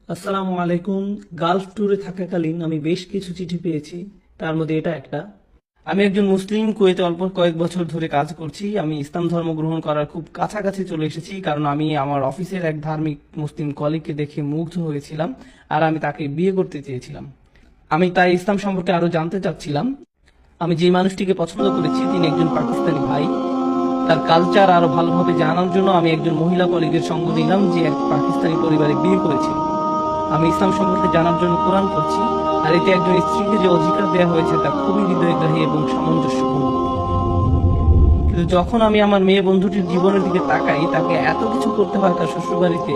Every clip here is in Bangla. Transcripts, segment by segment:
আসসালামু আলাইকুম। গালফ ট্যুরে থাকাকালীন আমি বেশ কিছু চিঠি পেয়েছি, তার মধ্যে এটা একটা। আমি একজন মুসলিম, কুয়েতে অল্প কয়েক বছর ধরে কাজ করছি। আমি ইসলাম ধর্ম গ্রহণ করার খুব কাছাকাছি চলে এসেছি, কারণ আমি আমার অফিসের এক ধার্মিক মুসলিম কলিগকে দেখে মুগ্ধ হয়েছিলাম আর আমি তাকে বিয়ে করতে চেয়েছিলাম। আমি তাই ইসলাম সম্পর্কে আরো জানতে চাচ্ছিলাম। আমি যে মানুষটিকে পছন্দ করেছি তিনি একজন পাকিস্তানি ভাই। তার কালচার আরো ভালোভাবে জানার জন্য আমি একজন মহিলা কলিগের সঙ্গ নিলাম যে এক পাকিস্তানি পরিবারে বিয়ে করেছিল। আমি ইসলাম সম্পর্কে জানার জন্য কোরআন পড়ছি, আর এতে একজন স্ত্রীকে যে অধিকার দেওয়া হয়েছে তা খুবই হৃদয়গ্রাহী এবং সামঞ্জস্যপূর্ণ। কিন্তু যখন আমি আমার মেয়ে বন্ধুটির জীবনের দিকে তাকাই, তাকে এত কিছু করতে হয় তার শ্বশুরবাড়িতে,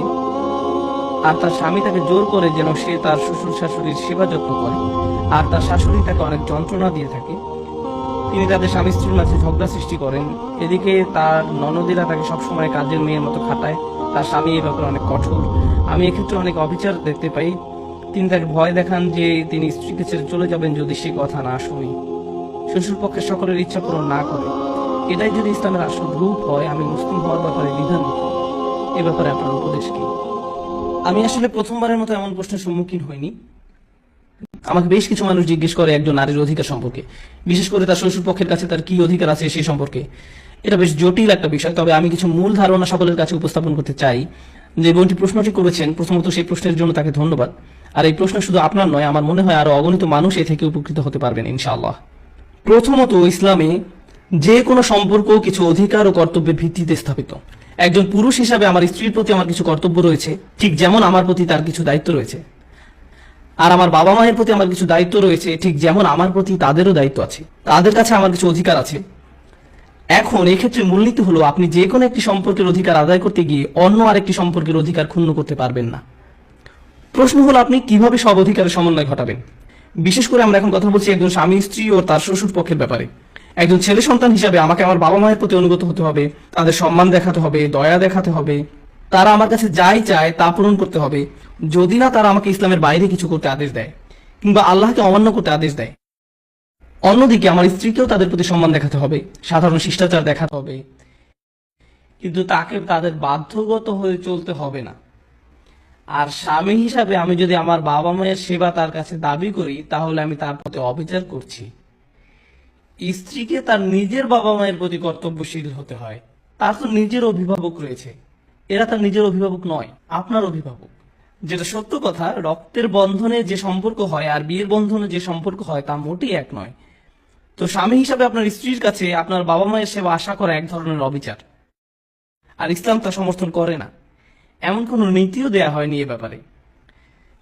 আর তার স্বামী তাকে জোর করে যেন সে তার শ্বশুর শাশুড়ির সেবা যত্ন করে, আর তার শাশুড়ি তাকে অনেক যন্ত্রণা দিয়ে থাকে। তিনি তাদের স্বামী স্ত্রীর মাঝে ঝগড়া সৃষ্টি করেন। এদিকে তার ননদিরা তাকে সবসময় কাজের মেয়ের মতো খাটায়। তার স্বামী এই ব্যাপারে অনেক কঠোর। আমি এক্ষেত্রে অনেক অবিচার দেখতে পাই। তিনি তাকে ভয় দেখান যে তিনি স্ত্রীকে ছেড়ে চলে যাবেন যদি সে কথা না শুনি, শ্বশুর পক্ষের সকলের ইচ্ছা পূরণ না করে। এটাই যদি ইসলামের আসল রূপ হয়, আমি মুসলিম হওয়ার ব্যাপারে দ্বিধান্বিত। এ ব্যাপারে আপনার উপদেশ কি? আমি আসলে প্রথমবারের মতো এমন প্রশ্নের সম্মুখীন হইনি। আমাকে বেশ কিছু মানুষ জিজ্ঞেস করে একজন নারীর অধিকার সম্পর্কে, বিশেষ করে তার শ্বশুর পক্ষের কাছে তার কি অধিকার আছে সে সম্পর্কে। এটা বেশ জটিল একটা বিষয়, তবে আমি কিছু মূল ধারণা সকলের কাছে উপস্থাপন করতে চাই। যে বোনটি প্রশ্নটি করেছেন, প্রথমত সেই প্রশ্নের জন্য তাকে ধন্যবাদ। আর এই প্রশ্ন শুধু আপনার নয়, আমার মনে হয় আরো অগণিত মানুষ এ থেকে উপকৃত হতে পারবেন ইনশাআল্লাহ। প্রথমত, ইসলামে যে কোনো সম্পর্ক কিছু অধিকার ও কর্তব্যের ভিত্তিতে স্থাপিত। একজন পুরুষ হিসাবে আমার স্ত্রীর প্রতি আমার কিছু কর্তব্য রয়েছে, ঠিক যেমন আমার প্রতি তার কিছু দায়িত্ব রয়েছে। আর আমার বাবা মায়ের প্রতি আমার কিছু দায়িত্ব রয়েছে, ঠিক যেমন আমার প্রতি তাদেরও দায়িত্ব আছে। তাদের কাছে আমার কিছু অধিকার আছে। এখন এক্ষেত্রে মূলনীতি হলো, আপনি যে কোনো একটি সম্পর্কের অধিকার আদায় করতে গিয়ে অন্য আরেকটি সম্পর্কের অধিকার ক্ষুণ্ণ করতে পারবেন না। প্রশ্ন হলো, আপনি কিভাবে সব অধিকারের সমন্বয় ঘটাবেন? বিশেষ করে আমরা এখন কথা বলছি একজন স্বামী স্ত্রী ও তার শ্বশুর পক্ষের ব্যাপারে। একজন ছেলে সন্তান হিসাবে আমাকে আমার বাবা মায়ের প্রতি অনুগত হতে হবে, তাদের সম্মান দেখাতে হবে, দয়া দেখাতে হবে। তারা আমার কাছে যাই চায় তা পূরণ করতে হবে, যদি না তারা আমাকে ইসলামের বাইরে কিছু করতে আদেশ দেয় কিংবা আল্লাহকে অমান্য করতে আদেশ দেয়। অন্যদিকে আমার স্ত্রীকেও তাদের প্রতি সম্মান দেখাতে হবে, সাধারণ শিষ্টাচার দেখাতে হবে, কিন্তু তাকে তাদের বাধ্যগত হয়ে চলতে হবে না। আর স্বামী হিসাবে আমি যদি আমার বাবা মায়ের সেবা তার কাছে দাবি করি, তাহলে আমি তার প্রতি অবিচার করছি। স্ত্রীকে তার নিজের বাবা মায়ের প্রতি কর্তব্যশীল হতে হয়। তার তো নিজের অভিভাবক রয়েছে, এরা তার নিজের অভিভাবক নয়, আপনার অভিভাবক। যেটা সত্য কথা, রক্তের বন্ধনে যে সম্পর্ক হয় আর বিয়ের বন্ধনে যে সম্পর্ক হয় তা মোটেই এক নয়। তো স্বামী হিসাবে আপনার স্ত্রীর কাছে আপনার বাবা মায়ের সেবা আশা করা এক ধরনের অবিচার, আর ইসলাম তা সমর্থন করে না। এমন কোনো নীতিও দেয়া হয়নি এ ব্যাপারে।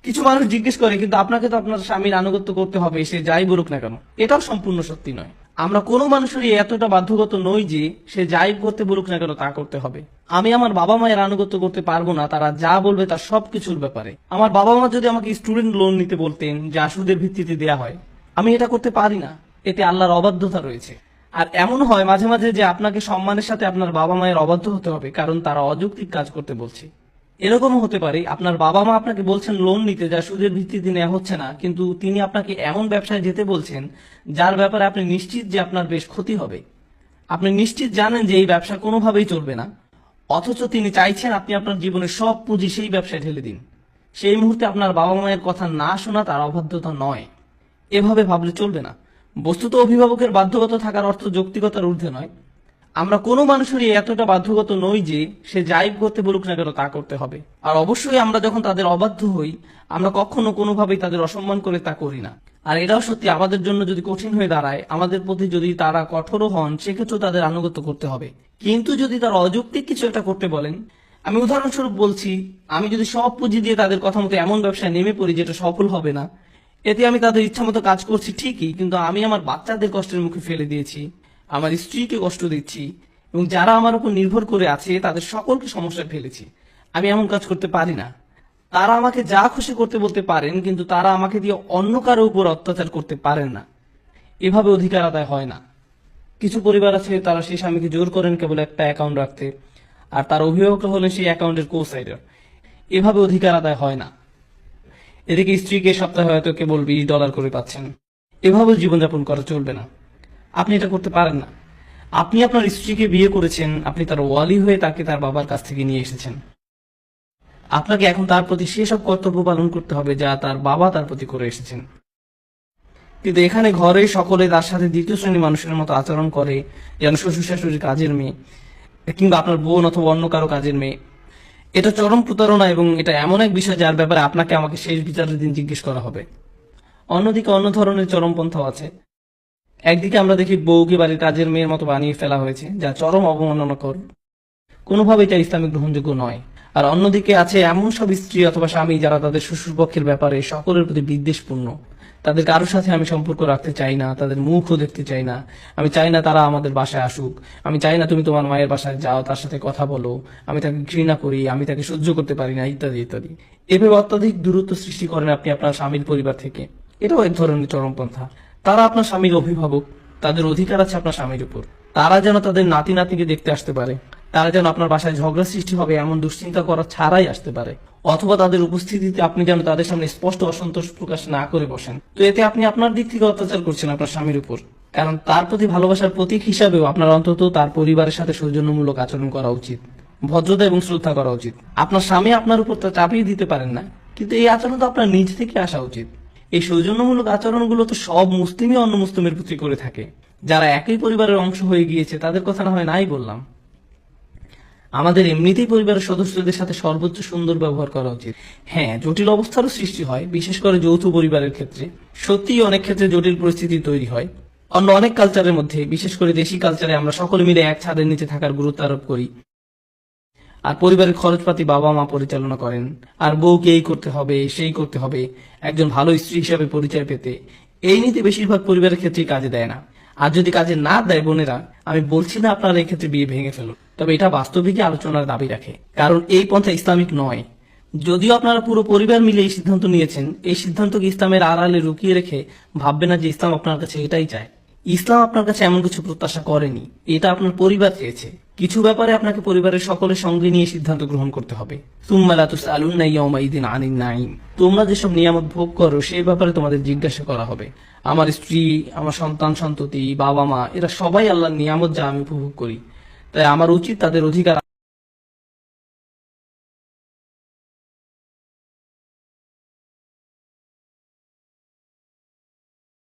কিছু মানুষ জিজ্ঞেস করে, কিন্তু আপনাকে তো আপনার স্বামীর আনুগত্য করতে হবে, সে যাই বলুক না কেন। এটাও সম্পূর্ণ সত্যি নয়। আমরা কোনো মানুষেরই এতটা বাধ্যগত নই যে সে যাই করতে বলুক না কেন তা করতে হবে। আমি আমার বাবা মায়ের আনুগত্য করতে পারবো না তারা যা বলবে তার সবকিছুর ব্যাপারে। আমার বাবা মা যদি আমাকে স্টুডেন্ট লোন নিতে বলতেন, যা সুদের ভিত্তিতে দেয়া হয়, আমি এটা করতে পারি না। এতে আল্লাহর অবাধ্যতা রয়েছে। আর এমন হয় মাঝে মাঝে যে আপনাকে সম্মানের সাথে আপনার বাবা মায়ের অবাধ্য হতে হবে, কারণ তারা অযৌক্তিক কাজ করতে বলছে। এরকমও হতে পারে আপনার বাবা মা আপনাকে বলছেন লোন নিতে, যা সুদের ভিত্তিতে নেওয়া হচ্ছে না, কিন্তু তিনি আপনাকে এমন ব্যবসায় যেতে বলছেন যার ব্যাপারে আপনি নিশ্চিত যে আপনার বেশ ক্ষতি হবে। আপনি নিশ্চিত জানেন যে এই ব্যবসা কোনোভাবেই চলবে না, অথচ তিনি চাইছেন আপনি আপনার জীবনের সব পুঁজি সেই ব্যবসায় ঢেলে দিন। সেই মুহূর্তে আপনার বাবা মায়ের কথা না শোনা তার অবাধ্যতা নয়। এভাবে ভাবলে চলবে না। বস্তুত অভিভাবকের বাধ্যগত থাকার অর্থ যৌক্তিকতার ঊর্ধ্বে নয়। আমরা কোনো মানুষেরই এতটা বাধ্যগত নই যে সে যাই করতে বলুক না কেন তা করতে হবে। আর অবশ্যই আমরা যখন তাদের অবাধ্য হই, আমরা কখনো কোনোভাবেই তাদের অসম্মান করে তা করি না। আর এটাও সত্যি, আমাদের জন্য যদি কঠিন হয়ে দাঁড়ায়, আমাদের প্রতি যদি তারা কঠোরও হন, সেক্ষেত্রেও তাদের আনুগত্য করতে হবে। কিন্তু যদি তারা অযৌক্তিক কিছু একটা করতে বলেন, আমি উদাহরণস্বরূপ বলছি, আমি যদি সব পুঁজি দিয়ে তাদের কথা মতো এমন ব্যবসায় নেমে পড়ি যেটা সফল হবে না, এতে আমি তাদের ইচ্ছা মতো কাজ করছি ঠিকই, কিন্তু আমি আমার বাচ্চাদের কষ্টের মুখে ফেলে দিয়েছি, আমার স্ত্রীকে কষ্ট দিচ্ছি, এবং যারা আমার উপর নির্ভর করে আছে তাদের সকলকে সমস্যায় ফেলেছি। আমি এমন কাজ করতে পারি না। তারা আমাকে যা খুশি করতে বলতে পারেন, কিন্তু তারা আমাকে দিয়ে অন্য কারো উপর অত্যাচার করতে পারেন না। এভাবে অধিকার আদায় হয় না। কিছু পরিবার আছে তারা সেই স্বামীকে জোর করেন কেবল একটা অ্যাকাউন্ট রাখতে, আর তার অভিভাবকরা হলেন সেই অ্যাকাউন্টের কোসাইডার। এভাবে অধিকার আদায় হয় না। এদিকে স্ত্রীকে সপ্তাহে হয়তো কেবল $20 করে পাচ্ছেন। এভাবে জীবনযাপন করা চলবে না। আপনি এটা করতে পারেন না। আপনি আপনার স্ত্রীকে বিয়ে করেছেন, আপনি তার ওয়ালি হয়ে তাকে তার বাবার কাছ থেকে নিয়ে এসেছেন। আপনাকে এখন তার প্রতি সেসব কর্তব্য পালন করতে হবে যা তার বাবা তার প্রতি করে এসেছেন। কিন্তু এখানে ঘরে সকলে তার সাথে দ্বিতীয় শ্রেণী মানুষের মতো আচরণ করে, যেন শ্বশুর শাশুড়ির কাজের মেয়ে কিংবা আপনার বোন অথবা অন্য কারো কাজের মেয়ে। এটা চরম প্রতারণা এবং এটা এমন এক বিষয় যার ব্যাপারে আপনাকে আমাকে শেষ বিচারের দিন জিজ্ঞেস করা হবে। অন্যদিকে অন্য ধরনের চরমপন্থাও আছে। একদিকে আমরা দেখি বউকে বাড়ির কাজের মেয়ের মতো বানিয়ে ফেলা হয়েছে, যা চরম অবমাননাকর, কোনোভাবেই এটা ইসলামিক গ্রহণযোগ্য নয়। আর অন্যদিকে আছে এমন সব স্ত্রী অথবা স্বামী যারা তাদের শ্বশুরপক্ষের ব্যাপারে সকলের প্রতি বিদ্বেষপূর্ণ। তাদের কারোর সাথে আমি সম্পর্ক রাখতে চাই না, তাদের মুখও দেখতে চাই না, আমি চাই না তারা আমাদের বাসায় আসুক, আমি চাই না তুমি তোমার মায়ের বাসায় যাও, তার সাথে কথা বলো, আমি তাকে ঘৃণা করি, আমি তাকে সহ্য করতে পারি না, ইত্যাদি ইত্যাদি। এভাবে অত্যাধিক দূরত্ব সৃষ্টি করেন আপনি আপনার স্বামীর পরিবার থেকে। এটাও এক ধরনের চরমপন্থা। তারা আপনার স্বামীর অভিভাবক, তাদের অধিকার আছে আপনার স্বামীর উপর। তারা যেন তাদের নাতি নাতনিকে দেখতে আসতে পারে, তারা যেন আপনার বাসায় ঝগড়া সৃষ্টি হবে এমন দুশ্চিন্তা করা ছাড়াই আসতে পারে, অথবা তাদের উপস্থিতিতে আপনি যেন তাদের সামনে স্পষ্ট অসন্তোষ প্রকাশ না করে বসেন। তো এতে আপনি আপনার দিক থেকে অত্যাচার করছেন আপনার স্বামীর উপর, কারণ তার প্রতি ভালোবাসার প্রতীক হিসাবেও আপনার অন্তত তার পরিবারের সাথে সৌজন্যমূলক আচরণ করা উচিত, ভদ্রতা এবং শ্রদ্ধা করা উচিত। আপনার স্বামী আপনার উপর তা চাপিয়ে দিতে পারেন না, কিন্তু এই আচরণ তো আপনার নিজ থেকে আসা উচিত। এই সৌজন্যমূলক আচরণগুলো তো সব মুসলিমই অন্য মুসলিমের প্রতি করে থাকে। যারা একই পরিবারের অংশ হয়ে গিয়েছে তাদের কথা না হয় নাই বললাম, আমাদের এমনিতেই পরিবারের সদস্যদের সাথে সর্বোচ্চ সুন্দর ব্যবহার করা উচিত। হ্যাঁ, জটিল অবস্থারও সৃষ্টি হয়, বিশেষ করে যৌথ পরিবারের ক্ষেত্রে। সত্যিই অনেক ক্ষেত্রে জটিল পরিস্থিতি তৈরি হয়। অন্য অনেক কালচারের মধ্যে, বিশেষ করে দেশি কালচারে, আমরা সকলে মিলে এক ছাদের নিচে থাকার গুরুত্ব আরোপ করি, আর পরিবারের খরচপাতি বাবা মা পরিচালনা করেন, আর বউকে এই করতে হবে সেই করতে হবে একজন ভালো স্ত্রী হিসাবে পরিচয় পেতে। এই নীতি বেশিরভাগ পরিবারের ক্ষেত্রেই কাজে দেয় না। আর যদি কাজে না দেয় বোনেরা, আমি বলছি না আপনারা এই ক্ষেত্রে বিয়ে ভেঙে ফেলুন, তবে এটা বাস্তবিকই আলোচনার দাবি রাখে, কারণ এই পন্থা ইসলামিক নয়। যদিও আপনারা পুরো পরিবার মিলে এই সিদ্ধান্ত নিয়েছেন, এই সিদ্ধান্তকে ইসলামের আড়ালে লুকিয়ে রেখে ভাববেন না যে ইসলাম আপনার কাছে এটাই চায়। ইসলাম আপনার কাছে এমন কিছু প্রত্যাশা করেনি, এটা আপনার পরিবার চেয়েছে। কিছু ব্যাপারে আপনাকে পরিবারের সকলের সঙ্গে নিয়ে সিদ্ধান্ত গ্রহণ করতে হবে। সুম্মা লা তুসআলুন্না ইয়াওমাইদিন আনিন নাঈম। তোমরা যেসব নিয়ামত ভোগ করো সেই ব্যাপারে তোমাদের জিজ্ঞাসা করা হবে। আমার স্ত্রী, আমার সন্তান সন্ততি, বাবা মা, এরা সবাই আল্লাহর নিয়ামত যা আমি উপভোগ করি, তাই আমার উচিত তাদের অধিকার